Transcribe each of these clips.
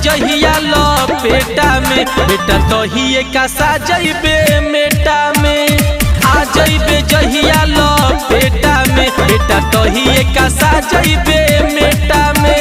जहिया लपेटा में बेटा तहिए का साजबे मेटा में आ जइबे जहिया लपेटा में बेटा तहिए का साजबे मेटा में।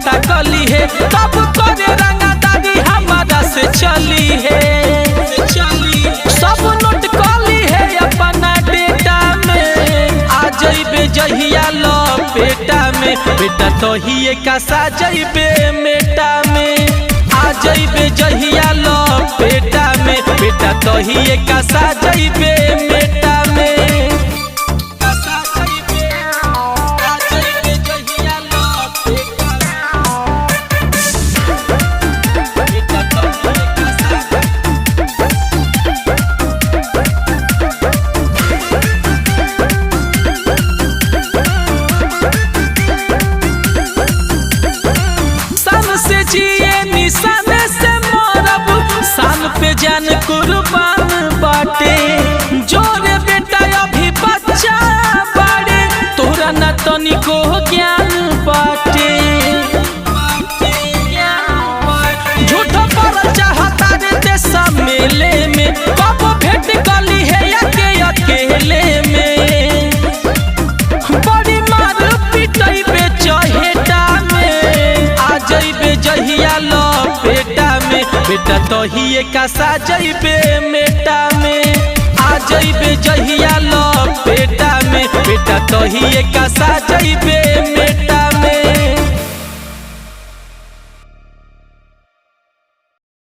तब करे रंगदारी हमारा से चली है सब नोट कली है अपना डेटा में आ जइबे जहिया लपेटा में बेटा तहिए का साजबे मेटा में आ जइबे जहिया लपेटा में बेटा तहिए का साजबे मेटा में। पे जान कुर्बान बाटे जोरे बेटा अभी बच्चा बाड़े तोरा न तनिको ज्ञान बाटे झूठो पर चाहता रे देश मेले में कब भेट गली है अकेले में बड़ी मार पिटई बे चहेटा में आ जइबे जहिया लपेटा में बेटा तहिए का साजबे मेटा में आ जइबे जहिया लपेटा में बेटा तहिए का साजबे मेटा